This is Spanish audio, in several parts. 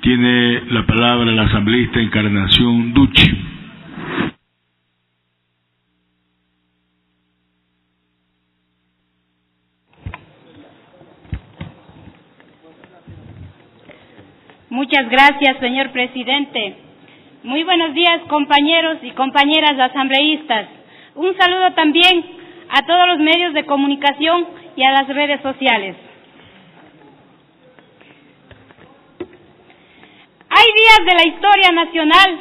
Tiene la palabra la asambleísta Encarnación Duchi. Muchas gracias, señor presidente. Muy buenos días, compañeros y compañeras asambleístas. Un saludo también a todos los medios de comunicación y a las redes sociales. Hay días de la historia nacional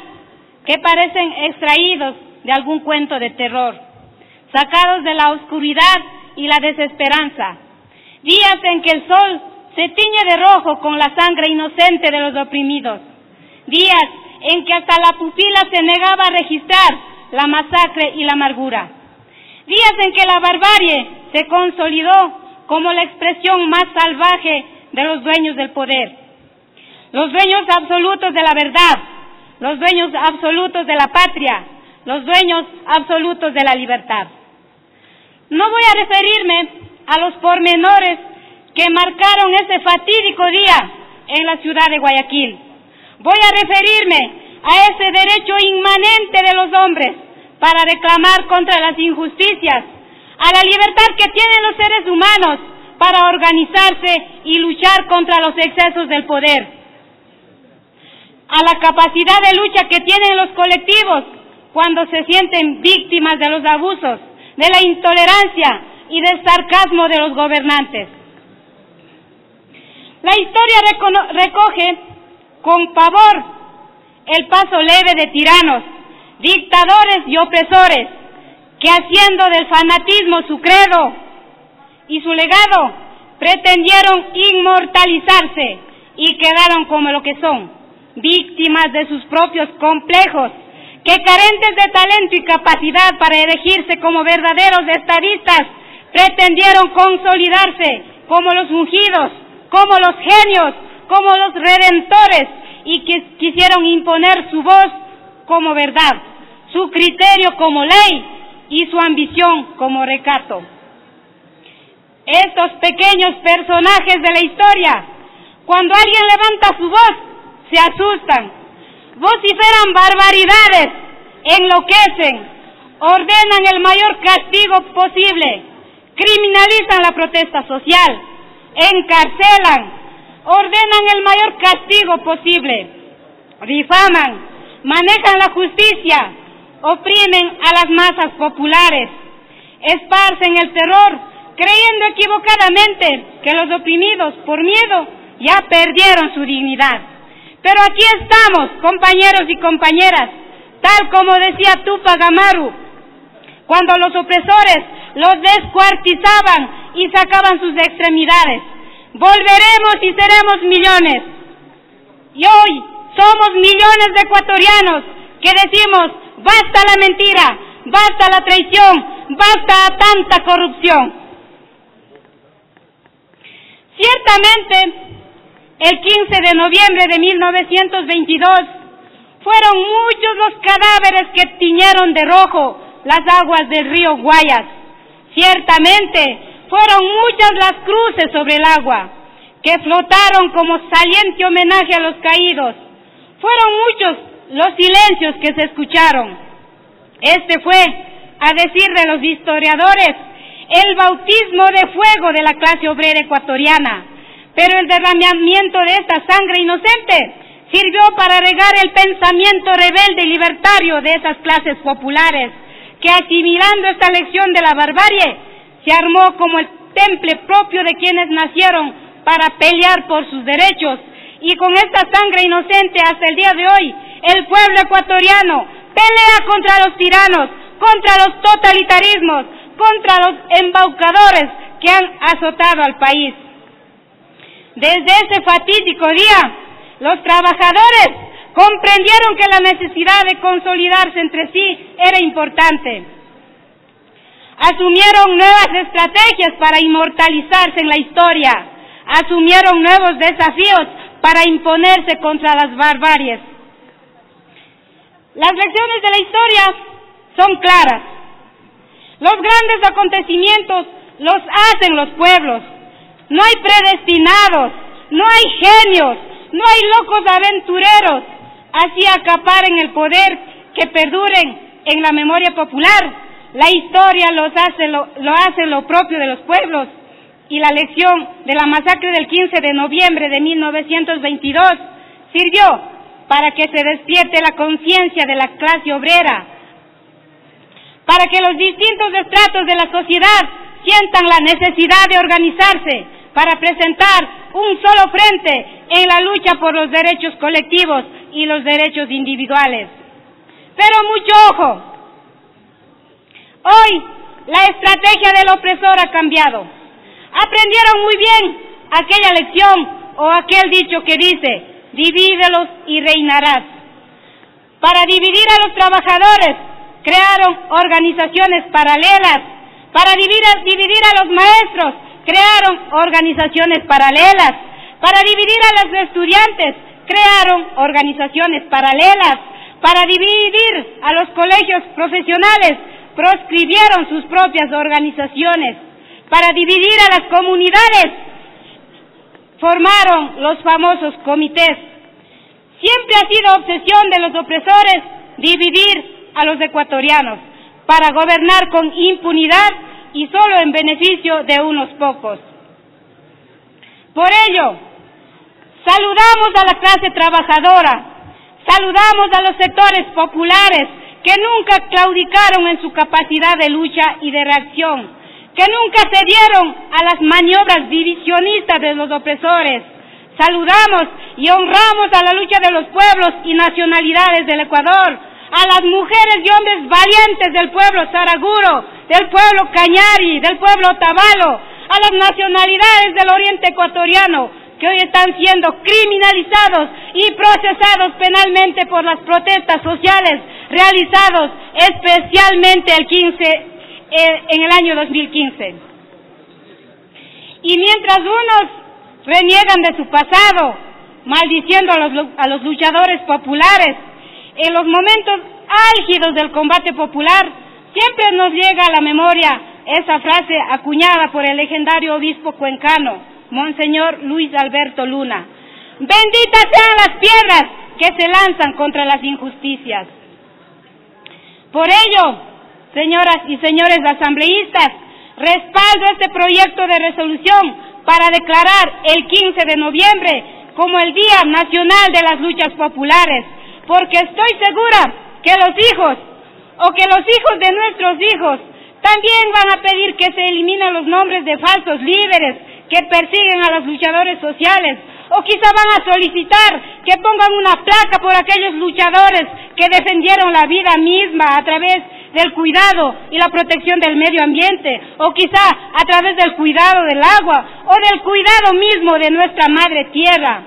que parecen extraídos de algún cuento de terror, sacados de la oscuridad y la desesperanza. Días en que el sol se tiñe de rojo con la sangre inocente de los oprimidos. Días en que hasta la pupila se negaba a registrar la masacre y la amargura. Días en que la barbarie se consolidó como la expresión más salvaje de los dueños del poder. Los dueños absolutos de la verdad, los dueños absolutos de la patria, los dueños absolutos de la libertad. No voy a referirme a los pormenores que marcaron ese fatídico día en la ciudad de Guayaquil. Voy a referirme a ese derecho inmanente de los hombres para reclamar contra las injusticias, a la libertad que tienen los seres humanos para organizarse y luchar contra los excesos del poder, a la capacidad de lucha que tienen los colectivos cuando se sienten víctimas de los abusos, de la intolerancia y del sarcasmo de los gobernantes. La historia recoge con pavor el paso leve de tiranos, dictadores y opresores, que haciendo del fanatismo su credo y su legado, pretendieron inmortalizarse y quedaron como lo que son, víctimas de sus propios complejos, que carentes de talento y capacidad para elegirse como verdaderos estadistas, pretendieron consolidarse como los ungidos, como los genios, como los redentores, y que quisieron imponer su voz como verdad, su criterio como ley y su ambición como recato. Estos pequeños personajes de la historia, cuando alguien levanta su voz, se asustan, vociferan barbaridades, enloquecen, ordenan el mayor castigo posible, criminalizan la protesta social, encarcelan, ordenan el mayor castigo posible, difaman, manejan la justicia, oprimen a las masas populares, esparcen el terror, creyendo equivocadamente que los oprimidos, por miedo, ya perdieron su dignidad. Pero aquí estamos, compañeros y compañeras, tal como decía Túpac Amaru, cuando los opresores los descuartizaban y sacaban sus extremidades. Volveremos y seremos millones. Y hoy somos millones de ecuatorianos que decimos, basta la mentira, basta la traición, basta tanta corrupción. Ciertamente, el 15 de noviembre de 1922, fueron muchos los cadáveres que tiñeron de rojo las aguas del río Guayas. Ciertamente, fueron muchas las cruces sobre el agua, que flotaron como saliente homenaje a los caídos. Fueron muchos los silencios que se escucharon. Este fue, a decir de los historiadores, el bautismo de fuego de la clase obrera ecuatoriana. Pero el derramamiento de esta sangre inocente sirvió para regar el pensamiento rebelde y libertario de esas clases populares, que asimilando esta lección de la barbarie, se armó como el temple propio de quienes nacieron para pelear por sus derechos. Y con esta sangre inocente hasta el día de hoy, el pueblo ecuatoriano pelea contra los tiranos, contra los totalitarismos, contra los embaucadores que han azotado al país. Desde ese fatídico día, los trabajadores comprendieron que la necesidad de consolidarse entre sí era importante. Asumieron nuevas estrategias para inmortalizarse en la historia, asumieron nuevos desafíos para imponerse contra las barbaries. Las lecciones de la historia son claras. Los grandes acontecimientos los hacen los pueblos. No hay predestinados, no hay genios, no hay locos aventureros, así acaparen el poder, que perduren en la memoria popular. La historia lo hace lo propio de los pueblos, y la lección de la masacre del 15 de noviembre de 1922 sirvió para que se despierte la conciencia de la clase obrera, para que los distintos estratos de la sociedad sientan la necesidad de organizarse para presentar un solo frente en la lucha por los derechos colectivos y los derechos individuales. Pero mucho ojo, hoy la estrategia del opresor ha cambiado. Aprendieron muy bien aquella lección o aquel dicho que dice: divídelos y reinarás. Para dividir a los trabajadores crearon organizaciones paralelas. Para dividir a los maestros crearon organizaciones paralelas. Para dividir a los estudiantes crearon organizaciones paralelas. Para dividir a los colegios profesionales proscribieron sus propias organizaciones. Para dividir a las comunidades formaron los famosos comités. Siempre ha sido obsesión de los opresores dividir a los ecuatorianos para gobernar con impunidad y solo en beneficio de unos pocos. Por ello, saludamos a la clase trabajadora, saludamos a los sectores populares que nunca claudicaron en su capacidad de lucha y de reacción, que nunca cedieron a las maniobras divisionistas de los opresores. Saludamos y honramos a la lucha de los pueblos y nacionalidades del Ecuador, a las mujeres y hombres valientes del pueblo saraguro, del pueblo cañari, del pueblo tabalo, a las nacionalidades del oriente ecuatoriano, que hoy están siendo criminalizados y procesados penalmente por las protestas sociales realizados especialmente en el año 2015. Y mientras unos reniegan de su pasado, maldiciendo a los luchadores populares, en los momentos álgidos del combate popular, siempre nos llega a la memoria esa frase acuñada por el legendario obispo cuencano, Monseñor Luis Alberto Luna: benditas sean las piedras que se lanzan contra las injusticias. Por ello, señoras y señores asambleístas, respaldo este proyecto de resolución para declarar el 15 de noviembre como el Día Nacional de las Luchas Populares, porque estoy segura que los hijos de nuestros hijos también van a pedir que se eliminen los nombres de falsos líderes que persiguen a los luchadores sociales, o quizá van a solicitar que pongan una placa por aquellos luchadores que defendieron la vida misma a través del cuidado y la protección del medio ambiente, o quizá a través del cuidado del agua o del cuidado mismo de nuestra madre tierra.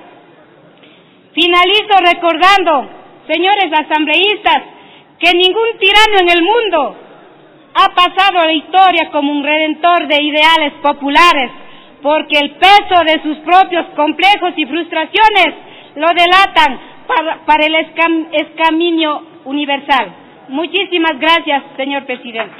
Finalizo recordando, señores asambleístas, que ningún tirano en el mundo ha pasado a la historia como un redentor de ideales populares, porque el peso de sus propios complejos y frustraciones lo delatan para el escarminio universal. Muchísimas gracias, señor presidente.